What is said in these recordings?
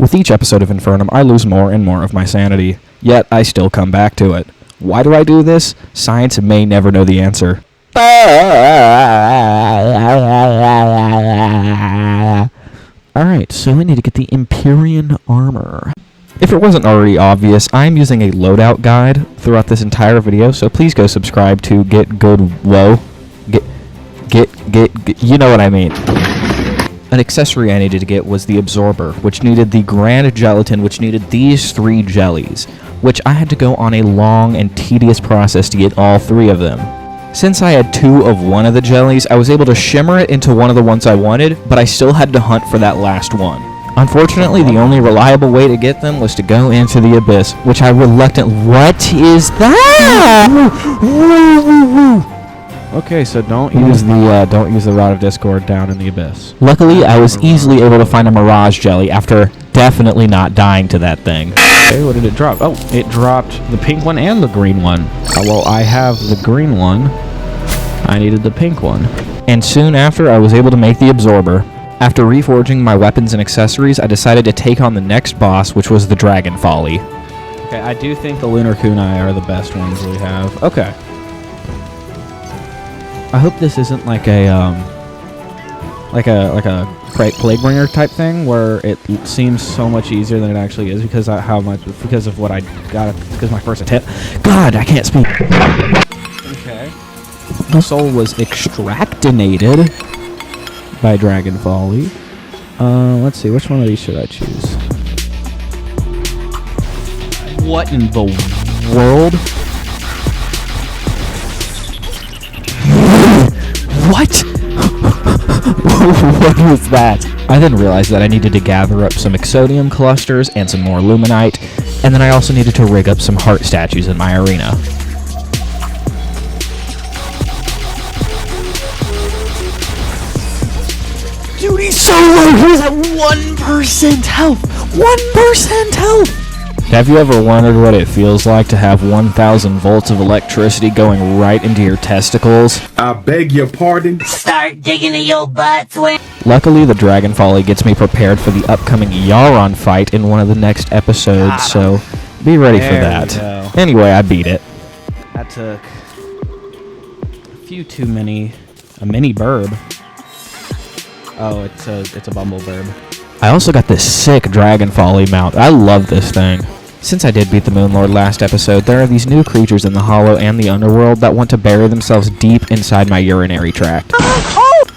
With each episode of Infernum, I lose more and more of my sanity, yet I still come back to it. Why do I do this? Science may never know the answer. Alright, so I need to get the Empyrean armor. If it wasn't already obvious, I'm using a loadout guide throughout this entire video, so please go subscribe to Get Good Whoa. Get, you know what I mean. An accessory I needed to get was the absorber, which needed the grand gelatin, which needed these 3 jellies, which I had to go on a long and tedious process to get all 3 of them. Since I had 2 of one of the jellies, I was able to shimmer it into one of the ones I wanted, but I still had to hunt for that last one. Unfortunately, the only reliable way to get them was to go into the abyss, which I reluctantly— What is that? Okay, so don't use the Rod of Discord down in the abyss. Luckily, I was easily able to find a Mirage Jelly after definitely not dying to that thing. Okay, what did it drop? Oh, it dropped the pink one and the green one. Well, I have the green one. I needed the pink one. And soon after, I was able to make the absorber. After reforging my weapons and accessories, I decided to take on the next boss, which was the Dragon Folly. Okay, I do think the Lunar Kunai are the best ones we have. Okay. I hope this isn't like a plague bringer type thing where it seems so much easier than it actually is because of what I got because my first attempt. God, I can't speak. Okay. The soul was extractinated by Dragon Folly. Let's see, which one of these should I choose? What in the world? What? What was that? I then realized that I needed to gather up some Exodium clusters and some more Luminite, and then I also needed to rig up some heart statues in my arena. Dude, he's so low! He's at 1% health! 1% health! Have you ever wondered what it feels like to have 1,000 volts of electricity going right into your testicles? I beg your pardon? Start digging in your butt, twin. Luckily, the Dragon Folly gets me prepared for the upcoming Yaron fight in one of the next episodes, so be ready for that. Anyway, I beat it. That took a few too many. A mini burb. Oh, it's a bumble burb. I also got this sick Dragon Folly mount. I love this thing. Since I did beat the Moonlord last episode, there are these new creatures in the Hollow and the Underworld that want to bury themselves deep inside my urinary tract.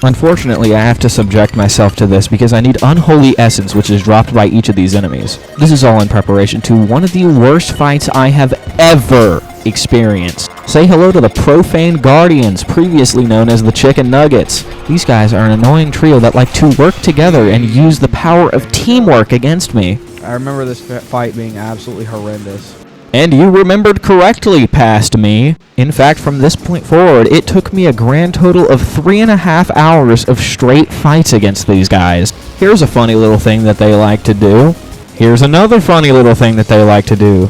Unfortunately, I have to subject myself to this because I need Unholy Essence, which is dropped by each of these enemies. This is all in preparation to one of the worst fights I have ever experienced. Say hello to the Profane Guardians, previously known as the Chicken Nuggets. These guys are an annoying trio that like to work together and use the power of teamwork against me. I remember this fight being absolutely horrendous. And you remembered correctly, past me. In fact, from this point forward, it took me a grand total of 3.5 hours of straight fights against these guys. Here's a funny little thing that they like to do. Here's another funny little thing that they like to do.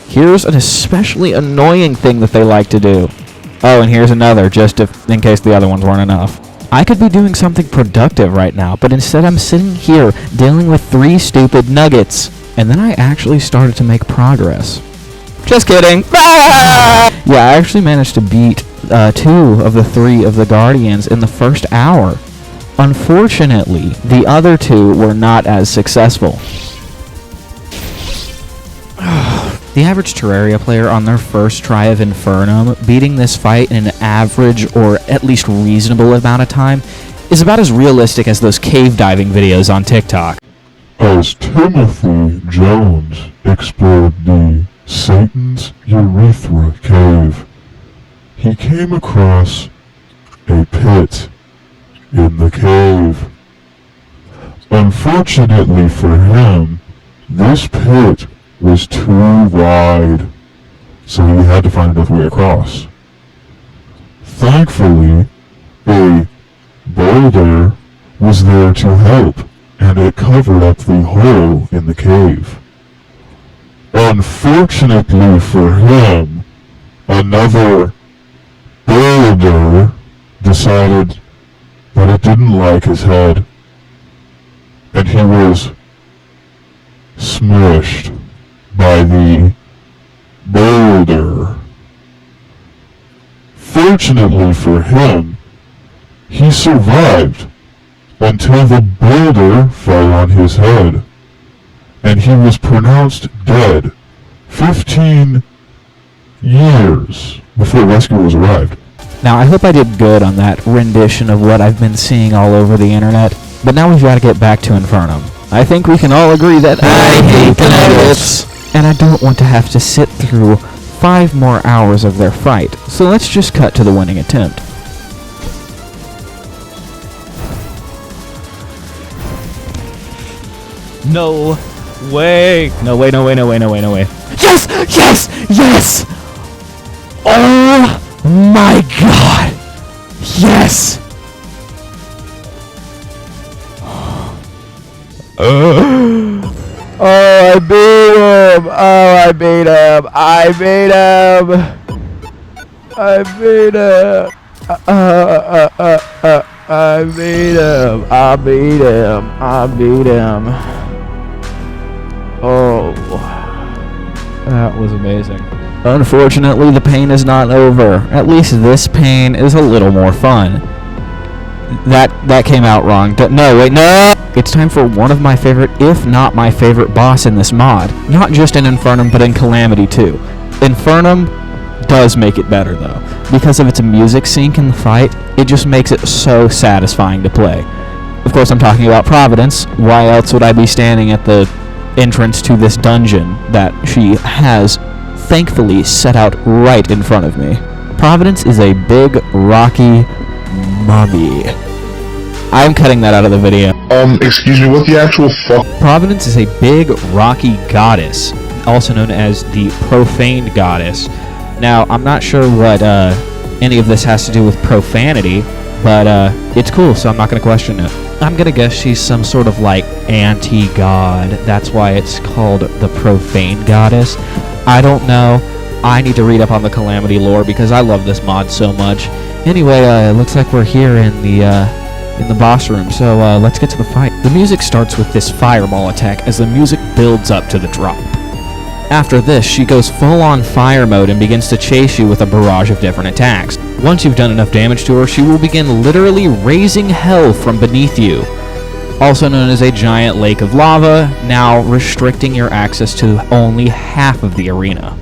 Here's an especially annoying thing that they like to do. Oh, and here's another, just in case the other ones weren't enough. I could be doing something productive right now, but instead I'm sitting here dealing with 3 stupid nuggets. And then I actually started to make progress. Just kidding. Yeah, I actually managed to beat 2 of the 3 of the Guardians in the first hour. Unfortunately, the other 2 were not as successful. The average Terraria player on their first try of Infernum, beating this fight in an average or at least reasonable amount of time, is about as realistic as those cave diving videos on TikTok. As Timothy Jones explored the Satan's Urethra Cave, he came across a pit in the cave. Unfortunately for him, this pit was too wide, so he had to find another way across. Thankfully, a boulder was there to help, and it covered up the hole in the cave. Unfortunately for him, another boulder decided that it didn't like his head, and he was smushed by the boulder. Fortunately for him, he survived until the boulder fell on his head, and he was pronounced dead 15 years before rescuers arrived. Now, I hope I did good on that rendition of what I've been seeing all over the internet, but now we've got to get back to Infernum. I think we can all agree that I hate the Nuggets, and I don't want to have to sit through 5 more hours of their fight, so let's just cut to the winning attempt. No way! No way, no way, no way, no way, no way. Yes! Yes! Yes! Oh my god! Yes! Oh, I beat him! Oh, I beat him! I beat him! I beat him! I beat him! I beat him! I beat him! Oh, that was amazing. Unfortunately, the pain is not over. At least this pain is a little more fun. That came out wrong. No, wait, no! It's time for one of my favorite, if not my favorite boss in this mod. Not just in Infernum, but in Calamity too. Infernum does make it better though. Because of its music sync in the fight, it just makes it so satisfying to play. Of course, I'm talking about Providence. Why else would I be standing at the entrance to this dungeon that she has thankfully set out right in front of me? Providence is a big, rocky mummy. I'm cutting that out of the video. Excuse me, what the actual fuck? Providence is a big, rocky goddess, also known as the profaned goddess. Now, I'm not sure what any of this has to do with profanity, but it's cool, so I'm not going to question it. I'm going to guess she's some sort of, like, anti-god. That's why it's called the profaned goddess. I don't know. I need to read up on the Calamity lore because I love this mod so much. Anyway, it looks like we're here in the boss room, so let's get to the fight. The music starts with this fireball attack as the music builds up to the drop. After this, she goes full-on fire mode and begins to chase you with a barrage of different attacks. Once you've done enough damage to her, she will begin literally raising hell from beneath you. Also known as a giant lake of lava, now restricting your access to only half of the arena.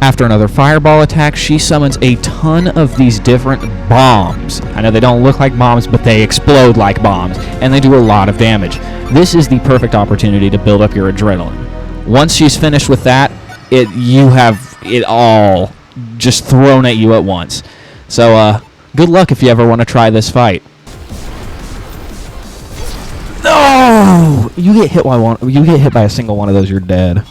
After another fireball attack, she summons a ton of these different bombs. I know they don't look like bombs, but they explode like bombs, and they do a lot of damage. This is the perfect opportunity to build up your adrenaline. Once she's finished with that, you have it all just thrown at you at once. So, good luck if you ever want to try this fight. No! You get hit by a single one of those, you're dead.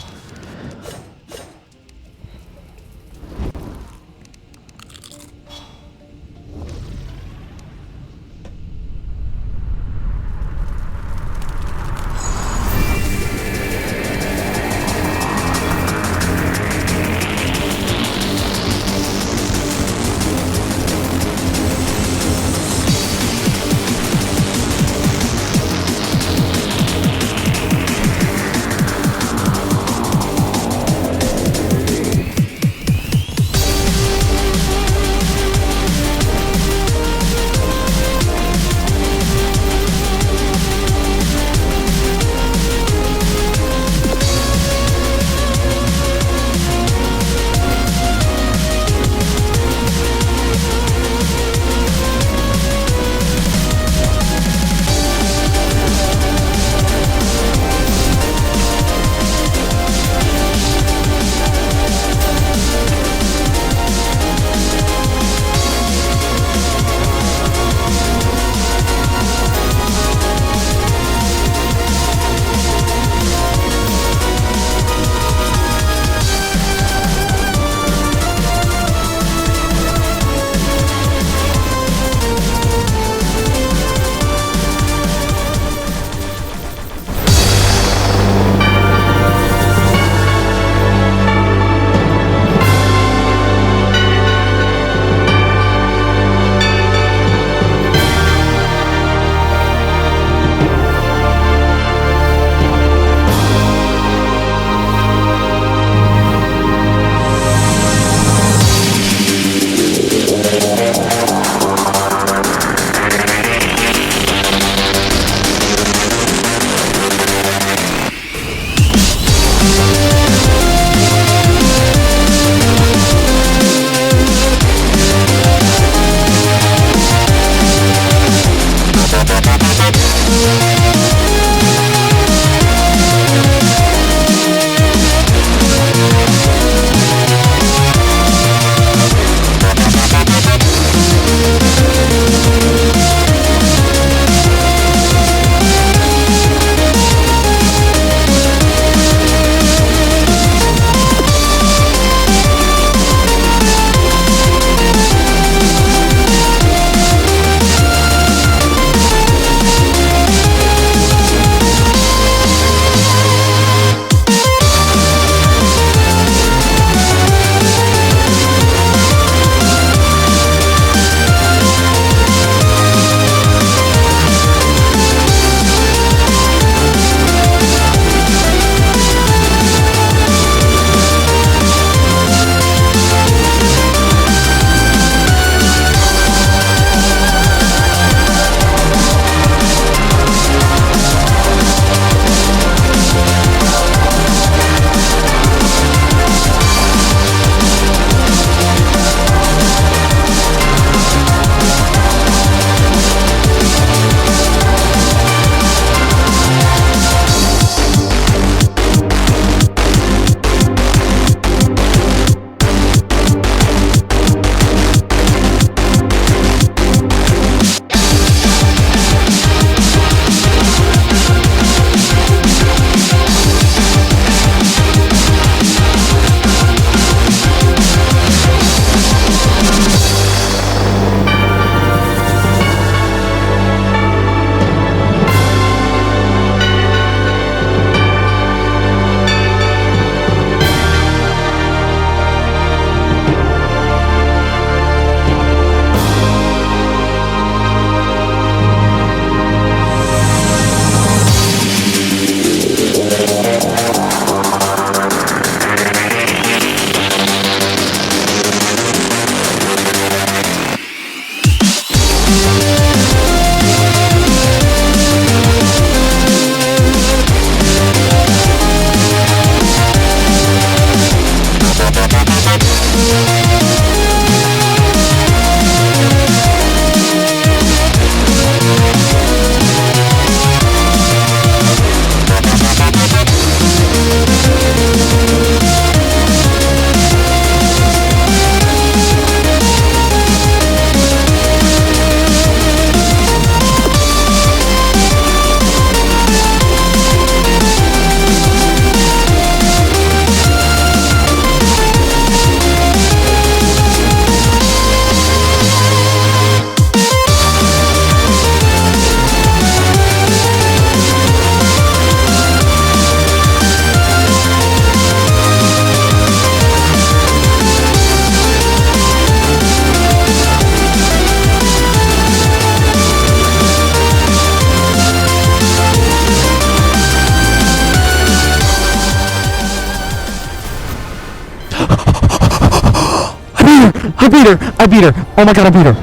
I beat her! I beat her! Oh my god, I beat her!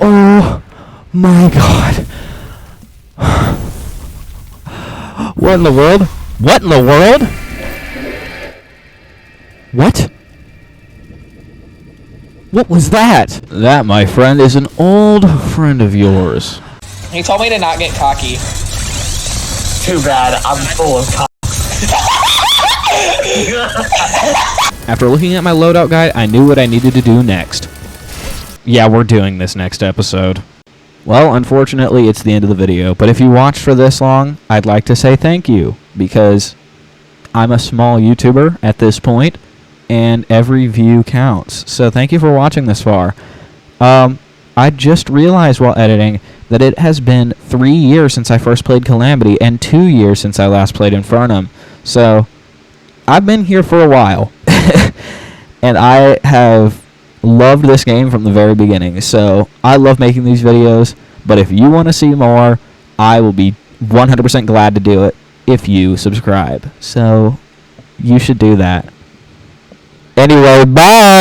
Oh my god. What in the world? What in the world? What? What was that? That, my friend, is an old friend of yours. He told me to not get cocky. Too bad, I'm full of cock. After looking at my loadout guide, I knew what I needed to do next. Yeah, we're doing this next episode. Well, unfortunately, it's the end of the video, but if you watched for this long, I'd like to say thank you, because I'm a small YouTuber at this point, and every view counts. So thank you for watching this far. I just realized while editing that it has been 3 years since I first played Calamity, and 2 years since I last played Infernum. So, I've been here for a while, and I have loved this game from the very beginning. So, I love making these videos, but if you want to see more, I will be 100% glad to do it if you subscribe. So, you should do that. Anyway, bye!